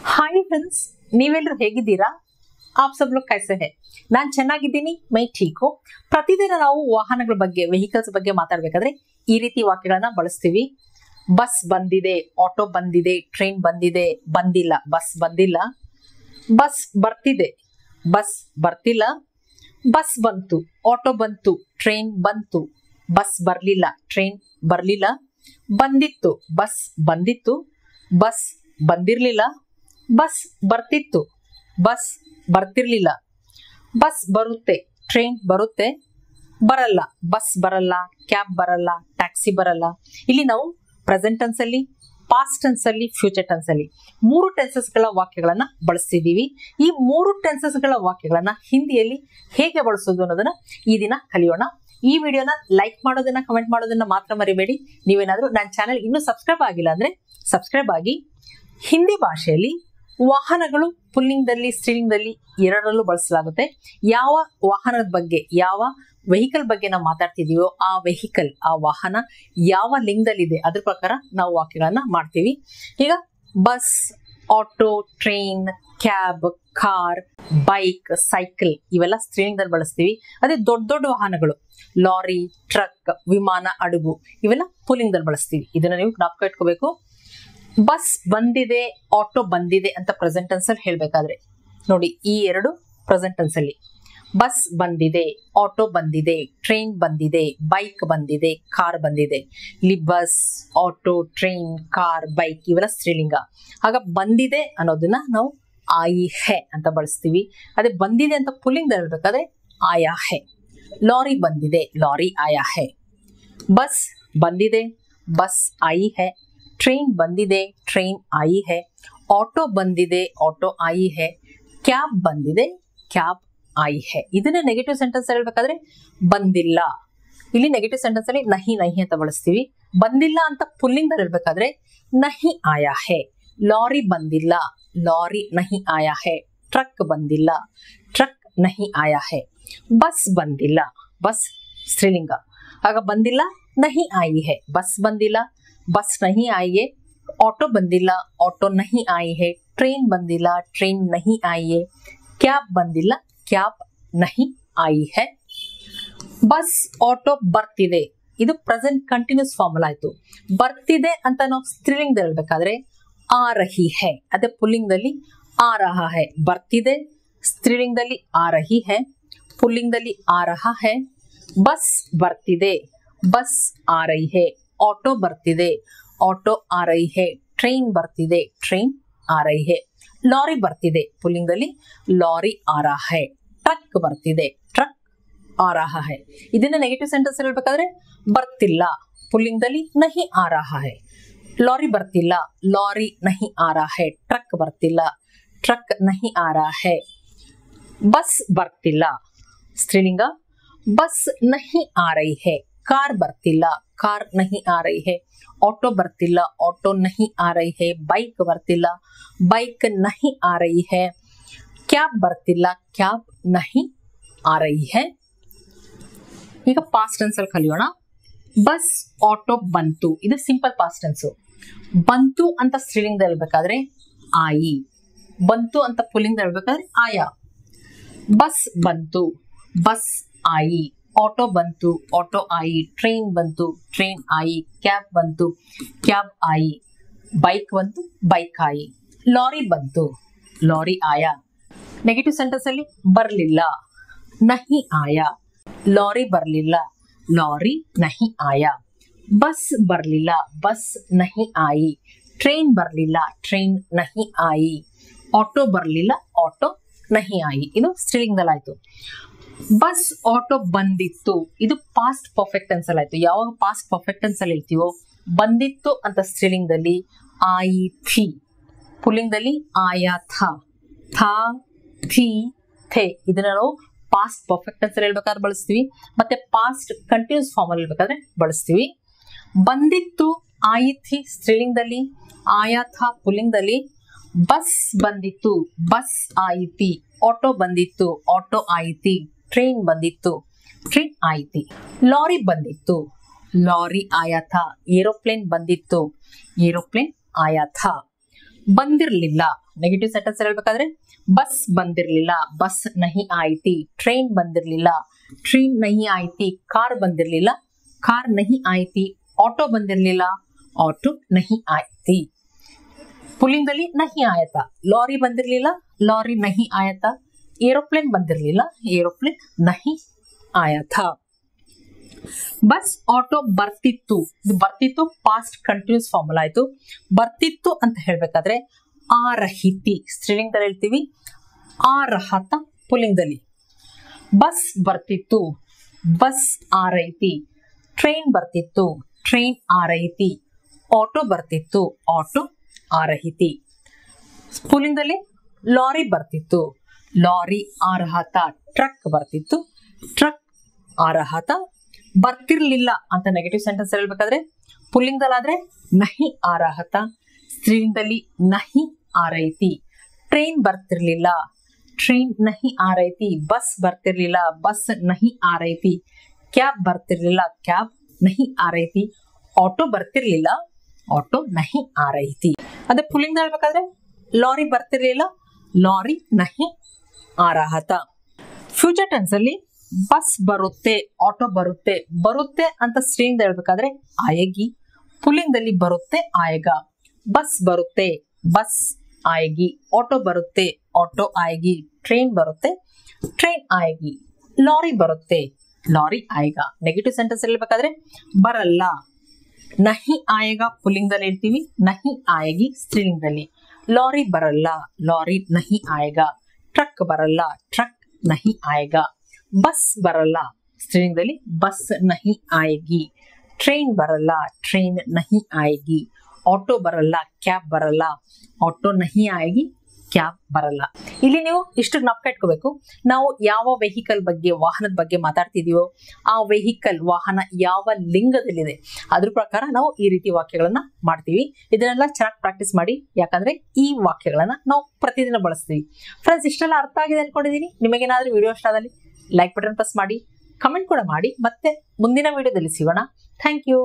Hi friends ನೀವೆಲ್ಲರೂ ಹೇಗಿದ್ದೀರಾ आप सब लोग कैसे हैं ನಾನು ಚೆನ್ನಾಗಿದ್ದೀನಿ मैं ठीक हूं ಪ್ರತಿದಿನ ನಾವು ವಾಹನಗಳ ಬಗ್ಗೆ ವೆಹಿಕಲ್ಸ್ ಬಗ್ಗೆ ಮಾತಾಡಬೇಕಾದ್ರೆ ಈ ರೀತಿ ವಾಕ್ಯಗಳನ್ನು ಬಳಸ್ತೀವಿ ಬಸ್ ಬಂದಿದೆ ಆಟೋ ಬಂದಿದೆ ಟ್ರೈನ್ ಬಂದಿದೆ ಬಂದಿಲ್ಲ ಬಸ್ ಬಂದಿಲ್ಲ ಬಸ್ ಬರ್ತಿದೆ ಬಸ್ ಬರ್ತಿಲ್ಲ ಬಸ್ ಬಂತು ಆಟೋ ಬಂತು ಟ್ರೈನ್ ಬಂತು ಬಸ್ ಬರಲಿಲ್ಲ ಟ್ರೈನ್ ಬರಲಿಲ್ಲ ಬಂದಿತ್ತು ಬಸ್ ಬಂದಿತ್ತು ಬಸ್ ಬಂದಿರಲಿಲ್ಲ ಬಸ್ ಬರ್ತಿತ್ತು ಬಸ್ ಬರ್ತಿರ್ಲಿಲ್ಲ ಬಸ್ ಬರುತ್ತೆ ಟ್ರೈನ್ ಬರುತ್ತೆ ಬರಲ್ಲ ಬಸ್ ಬರಲ್ಲ ಕ್ಯಾಬ್ ಬರಲ್ಲ ಟ್ಯಾಕ್ಸಿ ಬರಲ್ಲ ಇಲ್ಲಿ ನಾವು ಪ್ರೆಸೆಂಟ್ ಟೆನ್ಸ್ ಅಲ್ಲಿ ಪಾಸ್ಟ್ ಟೆನ್ಸ್ ಅಲ್ಲಿ ಫ್ಯೂಚರ್ ಟೆನ್ಸ್ ಅಲ್ಲಿ ಮೂರು ಟೆನ್ಸಸ್ ಗಳ ವಾಕ್ಯಗಳನ್ನ ಬಳಸ್ತಿದ್ದೀವಿ ಈ ಮೂರು ಟೆನ್ಸಸ್ ಗಳ ವಾಕ್ಯಗಳನ್ನ ಹಿಂದಿಯಲ್ಲಿ ಹೇಗೆ ಬಳಸೋದು ಅನ್ನೋದನ್ನ ಈ ದಿನ ಕಲಿಯೋಣ ಈ ವಿಡಿಯೋನ ಲೈಕ್ ಮಾಡೋದನ್ನ ಕಮೆಂಟ್ ಮಾಡೋದನ್ನ ಮಾತ್ರ ಮರಿಬೇಡಿ ನೀವೇನಾದ್ರೂ ನನ್ನ ಚಾನೆಲ್ ಇನ್ನೂ ಸಬ್ಸ್ಕ್ರೈಬ್ ಆಗಿಲ್ಲ ಅಂದ್ರೆ ಸಬ್ಸ್ಕ್ರೈಬ್ ಆಗಿ ಹಿಂದಿ ಭಾಷೆಯಲ್ಲಿ ವಾಹನಗಳು ಪುಲ್ಲಿಂಗ್ದಲ್ಲಿ ಸ್ತ್ರೀಲಿಂಗದಲ್ಲಿ ಎರಡರಲ್ಲೂ ಬಳಸಲಾಗುತ್ತೆ ಯಾವ ವಾಹನದ ಬಗ್ಗೆ ಯಾವ ವೆಹಿಕಲ್ ಬಗ್ಗೆ ನಾವು ಮಾತಾಡ್ತಿದೀವೋ ಆ ವೆಹಿಕಲ್ ಆ ವಾಹನ ಯಾವ ಲಿಂಗದಲ್ಲಿದೆ ಅದ್ರ ಪ್ರಕಾರ ನಾವು ವಾಕ್ಯಗಳನ್ನ ಮಾಡ್ತೀವಿ ಈಗ bus auto train cab car bike cycle ಇವೆಲ್ಲ ಸ್ತ್ರೀಲಿಂಗದಲ್ಲಿ ಬಳಸ್ತೀವಿ ಅದೇ ದೊಡ್ಡ ದೊಡ್ಡ ವಾಹನಗಳು ಲಾರಿ ಟ್ರಕ್ ವಿಮಾನ ಹಡಗು ಇವೆಲ್ಲ ಪುಲ್ಲಿಂಗದಲ್ಲಿ ಬಳಸ್ತೀವಿ ಇದನ್ನ ನೀವು ಜ್ಞಾಪಕ ಇಟ್ಕೋಬೇಕು ಬಸ್ ಬಂದಿದೆ ಆಟೋ ಬಂದಿದೆ ಅಂತ ಪ್ರೆಸೆಂಟ್ ಟೆನ್ಸ್ ಅಲ್ಲಿ ಹೇಳ್ಬೇಕಾದ್ರೆ ನೋಡಿ ಈ ಎರಡು ಪ್ರೆಸೆಂಟ್ ಟೆನ್ಸ್ ಅಲ್ಲಿ ಬಸ್ ಬಂದಿದೆ ಆಟೋ ಬಂದಿದೆ ಟ್ರೈನ್ ಬಂದಿದೆ ಬೈಕ್ ಬಂದಿದೆ ಕಾರ್ ಬಂದಿದೆ ಇಲ್ಲಿ bus auto train car bike ಇವೆಲ್ಲ ಸ್ತ್ರೀಲಿಂಗ ಆಗ ಬಂದಿದೆ ಅನ್ನೋದನ್ನ ನಾವು ಆಯಿ ಹೆ ಅಂತ ಬಳಸ್ತೀವಿ ಅದೇ ಬಂದಿದೆ ಅಂತ ಪುಲ್ಲಿಂಗ್ ಹೇಳ್ಬೇಕಾದ್ರೆ ಆಯಾ ಹೆ ಲಾರಿ ಬಂದಿದೆ ಲಾರಿ ಆಯಾ ಹೆ ಬಸ್ ಬಂದಿದೆ ಬಸ್ ಆಯಿ ಹೆ ट्रेन ಬಂದಿದೆ ट्रेन आई है ऑटो ಬಂದಿದೆ ऑटो आई है ಕ್ಯಾಬ್ ಬಂದಿದೆ ಕ್ಯಾಬ್ आई है ಇದನ್ನ ನೆಗೆಟಿವ್ ಸೆಂಟೆನ್ಸ್ ಹೇಳ್ಬೇಕಾದ್ರೆ ಬಂದಿಲ್ಲ ಇಲ್ಲಿ ನೆಗೆಟಿವ್ ಸೆಂಟೆನ್ಸ್ ಅಲ್ಲಿ ನಹಿ ನಹಿ ಅಂತ ಬಳಸ್ತೀವಿ ಬಂದಿಲ್ಲ ಅಂತ ಪುಲ್ಲಿಂಗ್ ಹೇಳ್ಬೇಕಾದ್ರೆ ನಹಿ ಆಯಾ ಹೆ ಲಾರಿ ಬಂದಿಲ್ಲ ಲಾರಿ ನಹಿ ಆಯಾ ಹೆ ಟ್ರಕ್ ಬಂದಿಲ್ಲ ಟ್ರಕ್ ನಹಿ ಆಯಾ ಹೆ ಬಸ್ ಬಂದಿಲ್ಲ ಬಸ್ ಸ್ತ್ರೀಲಿಂಗ ಆಗ ಬಂದಿಲ್ಲ ನಹಿ ಆಯಿ ಹೆ ಬಸ್ ಬಂದಿಲ್ಲ बस नहीं आई है ऑटो बंदिला ऑटो नहीं आई है ट्रेन बंदिला ट्रेन नहीं आई है कैब बंदिला कैब नहीं आई है बस ऑटो ಬರ್ತಿದೆ ಇದು ಪ್ರೆಸೆಂಟ್ ಕಂಟಿನ್ಯೂಸ್ ಫಾರ್ಮುಲಾ ಆಯ್ತು ಬರ್ತಿದೆ ಅಂತ ನಾವು ಸ್ತ್ರೀಲಿಂಗದಲ್ಲಿ ಹೇಳ್ಬೇಕಾದ್ರೆ ಆ ರಹಿ ಹೈ ಅದೇ ಪುಲ್ಲಿಂಗದಲ್ಲಿ ಆ ರಹಾ ಹೈ ಬರ್ತಿದೆ ಸ್ತ್ರೀಲಿಂಗದಲ್ಲಿ ಆ ರಹಿ ಹೈ ಪುಲ್ಲಿಂಗದಲ್ಲಿ ಆ ರಹಾ ಹೈ ಬಸ್ ಬರ್ತಿದೆ ಬಸ್ ಆ ರಹಿ ಹೈ ऑटो ಬರ್ತಿದೆ ऑटो आ रही है ट्रेन ಬರ್ತಿದೆ ट्रेन आ रही है लॉरी ಬರ್ತಿದೆ ಪುಲ್ಲಿಂಗದಲ್ಲಿ लॉरी आ रहा है ट्रक ಬರ್ತಿದೆ ट्रक आ रहा है ಇದನ್ನ ನೆಗೆಟಿವ್ ಸೆಂಟೆನ್ಸ್ ಹೇಳ್ಬೇಕಾದ್ರೆ ಬರ್ತಿಲ್ಲ ಪುಲ್ಲಿಂಗದಲ್ಲಿ नहीं आ रहा है लॉरी ಬರ್ತಿಲ್ಲ लॉरी नहीं आ रहा है ट्रक ಬರ್ತಿಲ್ಲ ट्रक नहीं आ रहा है बस ಬರ್ತಿಲ್ಲ ಸ್ತ್ರೀಲಿಂಗ बस नहीं आ रही है कार ಬರ್ತಿಲ್ಲ कार नहीं आ रही है ऑटो ಬರ್ತಿಲ್ಲ ऑटो नहीं आ रही है बाइक ಬರ್ತಿಲ್ಲ बाइक नहीं आ रही है कैब ಬರ್ತಿಲ್ಲ कैब नहीं आ रही है ಈಗ ಪಾಸ್ಟ್ ಟೆನ್ಸ್ ಅಲ್ಲಿ ಕಲಿಯೋಣ ಬಸ್ ಆಟೋ ಬಂತು ಇದು ಸಿಂಪಲ್ ಪಾಸ್ಟ್ ಟೆನ್ಸ್ ಬಂತು ಅಂತ ಸ್ತ್ರೀಲಿಂಗದಲ್ಲಿ ಹೇಳ್ಬೇಕಾದ್ರೆ ಆಯಿ ಬಂತು ಅಂತ ಪುಲ್ಲಿಂಗದಲ್ಲಿ ಹೇಳ್ಬೇಕಾದ್ರೆ ಆಯಾ ಬಸ್ ಬಂತು ಬಸ್ ಆಯಿ ऑटो ಬಂತು ऑटो आई ट्रेन ಬಂತು ट्रेन आई कैब ಬಂತು कैब आई बाइक ಬಂತು बाइक आई लॉरी ಬಂತು लॉरी आया नेगेटिव सेंटेंस ಅಲ್ಲಿ ಬರಲಿಲ್ಲ नहीं आया लॉरी ಬರಲಿಲ್ಲ लॉरी नहीं आया बस ಬರಲಿಲ್ಲ बस नहीं आई ट्रेन ಬರಲಿಲ್ಲ ट्रेन नहीं आई ऑटो ಬರಲಿಲ್ಲ ऑटो नहीं आई ಇದು ಸ್ತ್ರೀಲಿಂಗದಲ್ಲಿ ಆಯ್ತು ಬಸ್ ಆಟೋ ಬಂದಿತ್ತು ಇದು ಪಾಸ್ಟ್ ಪರ್ಫೆಕ್ಟ್ ಟೆನ್ಸ್ ಅಲ್ಲಿ ಆಯ್ತು ಯಾವಾಗ ಪಾಸ್ಟ್ ಪರ್ಫೆಕ್ಟ್ ಟೆನ್ಸ್ ಅಲ್ಲಿ ಹೇಳ್ತೀವೋ ಬಂದಿತ್ತು ಅಂತ ಸ್ತ್ರೀಲಿಂಗದಲ್ಲಿ ಆಯಿ ಥಿ ಪುಲ್ಲಿಂಗದಲ್ಲಿ ಆಯಾ ಥಾ ಥಿ ಥೆ ಇದನ್ನ ನಾವು ಪಾಸ್ಟ್ ಪರ್ಫೆಕ್ಟ್ ಟೆನ್ಸ್ ಅಲ್ಲಿ ಹೇಳ್ಬೇಕಾದ್ರೆ ಬಳಸ್ತೀವಿ ಮತ್ತೆ ಪಾಸ್ಟ್ ಕಂಟಿನ್ಯೂಸ್ ಫಾರ್ಮ್ ಅಲ್ಲಿ ಹೇಳ್ಬೇಕಾದ್ರೆ ಬಳಸ್ತೀವಿ ಬಂದಿತ್ತು ಆಯಿ ಥಿ ಸ್ತ್ರೀಲಿಂಗದಲ್ಲಿ ಆಯಾ ಥಾ ಪುಲ್ಲಿಂಗದಲ್ಲಿ ಬಸ್ ಬಂದಿತ್ತು ಬಸ್ ಆಯಿ ಥಿ ಆಟೋ ಬಂದಿತ್ತು ಆಟೋ ಆಯಿ ಥಿ ट्रेन ಬಂದಿತ್ತು ಟ್ರೈನ್ ಆಯಿತು ಲಾರಿ ಬಂದಿತ್ತು ಲಾರಿ ಆಯಾ ಥಾ ಏರೋಪ್ಲೇನ್ ಬಂದಿತ್ತು ಏರೋಪ್ಲೇನ್ ಆಯಾ ಥಾ ಬಂದಿರಲಿಲ್ಲ. ನೆಗೆಟಿವ್ ಸೆಂಟೆನ್ಸ್ ಹೇಳ್ಬೇಕಾದ್ರೆ ಬಸ್ ಬಂದಿರಲಿಲ್ಲ, ಬಸ್ ನಹಿ ಆಯ್ತಿ. ಟ್ರೈನ್ ಬಂದಿರಲಿಲ್ಲ, ಟ್ರೈನ್ ನಹಿ ಆಯ್ತಿ. ಕಾರ್ ಬಂದಿರಲಿಲ್ಲ, ಕಾರ್ ನಹಿ ಆಯ್ತಿ. ಆಟೋ ಬಂದಿರಲಿಲ್ಲ, ಆಟೋ ನಹಿ ಆಯ್ತಿ. ಪುಲ್ಲಿಂಗದಲ್ಲಿ ನಹಿ ಆಯತ. ಲಾರಿ ಬಂದಿರಲಿಲ್ಲ, ಲಾರಿ ನಹಿ ಆಯತ. ಏರೋಪ್ಲೇನ್ ಬಂದಿರಲಿಲ್ಲ, ಏರೋಪ್ಲೇನ್ ನಹಿ ಆಯತ. ಬಸ್ ಆಟೋ ಬರ್ತಿತ್ತು. ಇದು ಬರ್ತಿತ್ತು ಪಾಸ್ಟ್ ಕಂಟಿನ್ಯೂಸ್ ಫಾರ್ಮುಲಾ ಆಯ್ತು. ಬರ್ತಿತ್ತು ಅಂತ ಹೇಳ್ಬೇಕಾದ್ರೆ ಆರಹಿತಿ ಸ್ತ್ರೀಲಿಂಗದಲ್ಲಿ ಹೇಳ್ತೀವಿ, ಆರಹತ ಪುಲ್ಲಿಂಗದಲ್ಲಿ. ಬಸ್ ಬರ್ತಿತ್ತು, ಬಸ್ ಆರೈತಿ. ಟ್ರೈನ್ ಬರ್ತಿತ್ತು, ಟ್ರೈನ್ ಆರೈತಿ. ಆಟೋ ಬರ್ತಿತ್ತು, ಆಟೋ ಆರಹಿತಿ. ಪುಲ್ಲಿಂಗದಲ್ಲಿ ಲಾರಿ ಬರ್ತಿತ್ತು, ಲಾರಿ ಆರಹತ. ಟ್ರಕ್ ಬರ್ತಿತ್ತು, ಟ್ರಕ್ ಆರಹತ. ಬರ್ತಿರ್ಲಿಲ್ಲ ಅಂತ ನೆಗೆಟಿವ್ ಸೆಂಟೆನ್ಸ್ ಹೇಳ್ಬೇಕಾದ್ರೆ ಪುಲ್ಲಿಂಗದಲ್ಲಾದ್ರೆ ನಹಿ ಆರಹತ, ಸ್ತ್ರೀಲಿಂಗದಲ್ಲಿ ನಹಿ ಆರೈತಿ. ಟ್ರೈನ್ ಬರ್ತಿರ್ಲಿಲ್ಲ, ಟ್ರೈನ್ ನಹಿ ಆರೈತಿ. ಬಸ್ ಬರ್ತಿರ್ಲಿಲ್ಲ, ಬಸ್ ನಹಿ ಆರೈತಿ. ಕ್ಯಾಬ್ ಬರ್ತಿರ್ಲಿಲ್ಲ, ಕ್ಯಾಬ್ ನಹಿ ಆರೈತಿ. ಆಟೋ ಬರ್ತಿರ್ಲಿಲ್ಲ, ಆಟೋ ನಹಿ ಆರೈತಿ. ಅದೇ ಪುಲ್ಲಿಂಗ ಹೇಳ್ಬೇಕಾದ್ರೆ ಲಾರಿ ಬರ್ತಿರ್ಲಿಲ್ಲ, ಲಾರಿ ನಹಿ ಆರಹತ. ಫ್ಯೂಚರ್ ಟೆನ್ಸ್ ಅಲ್ಲಿ ಬಸ್ ಬರುತ್ತೆ, ಆಟೋ ಬರುತ್ತೆ. ಬರುತ್ತೆ ಅಂತ ಸ್ತ್ರೀಲಿಂಗ ಹೇಳ್ಬೇಕಾದ್ರೆ ಆಯಗಿ. ಪುಲ್ಲಿಂಗದಲ್ಲಿ ಬರುತ್ತೆ ಆಯಗ. ಬಸ್ ಬರುತ್ತೆ, ಬಸ್ ಆಯಗಿ. ಆಟೋ ಬರುತ್ತೆ, ಆಟೋ ಆಯಗಿ. ಟ್ರೈನ್ ಬರುತ್ತೆ, ಟ್ರೈನ್ ಆಯಗಿ. ಲಾರಿ ಬರುತ್ತೆ, ಲಾರಿ ಆಯಗ. ನೆಗೆಟಿವ್ ಸೆಂಟೆನ್ಸ್ ಹೇಳ್ಬೇಕಾದ್ರೆ ಬರಲ್ಲ, ನಹಿ ಆಯಗ ಪುಲ್ಲಿಂಗದಲ್ಲಿ ಹೇಳ್ತೀವಿ, ನಹಿ ಆಯಗಿ ಸ್ತ್ರೀಲಿಂಗದಲ್ಲಿ. ಲಾರಿ ಬರಲ್ಲ, ಲಾರಿ ನಹಿ ಆಯಗ. ಟ್ರಕ್ ಬರಲ್ಲ, ಟ್ರಕ್ ನಹಿ ಆಯಗ. ಬಸ್ ಬರಲ್ಲ ಸ್ತ್ರೀಲಿಂಗದಲ್ಲಿ, ಬಸ್ ನಹಿ ಆಯಗಿ. ಟ್ರೈನ್ ಬರಲ್ಲ, ಟ್ರೈನ್ ನಹಿ ಆಯಗಿ. ಆಟೋ ಬರಲ್ಲ, ಕ್ಯಾಬ್ ಬರಲ್ಲ. ಆಟೋ ನಹಿ ಆಯಗಿ, ಕ್ಯಾಬ್ ಬರಲ್ಲ. ಇಲ್ಲಿ ನೀವು ಇಷ್ಟು ಜ್ಞಾಪಕ ಇಟ್ಕೋಬೇಕು. ನಾವು ಯಾವ ವೆಹಿಕಲ್ ಬಗ್ಗೆ, ವಾಹನದ ಬಗ್ಗೆ ಮಾತಾಡ್ತಿದೀವೋ ಆ ವೆಹಿಕಲ್, ವಾಹನ ಯಾವ ಲಿಂಗದಲ್ಲಿದೆ ಅದ್ರ ಪ್ರಕಾರ ನಾವು ಈ ರೀತಿ ವಾಕ್ಯಗಳನ್ನ ಮಾಡ್ತೀವಿ. ಇದನ್ನೆಲ್ಲ ಚೆನ್ನಾಗಿ ಪ್ರಾಕ್ಟೀಸ್ ಮಾಡಿ, ಯಾಕಂದ್ರೆ ಈ ವಾಕ್ಯಗಳನ್ನ ನಾವು ಪ್ರತಿದಿನ ಬಳಸ್ತೀವಿ. ಫ್ರೆಂಡ್ಸ್, ಇಷ್ಟೆಲ್ಲ ಅರ್ಥ ಆಗಿದೆ ಅನ್ಕೊಂಡಿದೀನಿ. ನಿಮಗೇನಾದ್ರೂ ವಿಡಿಯೋ ಇಷ್ಟ ಆದಲ್ಲಿ ಲೈಕ್ ಬಟನ್ ಪ್ರೆಸ್ ಮಾಡಿ, ಕಮೆಂಟ್ ಕೂಡ ಮಾಡಿ. ಮತ್ತೆ ಮುಂದಿನ ವಿಡಿಯೋದಲ್ಲಿ ಸಿಗೋಣ. Thank you.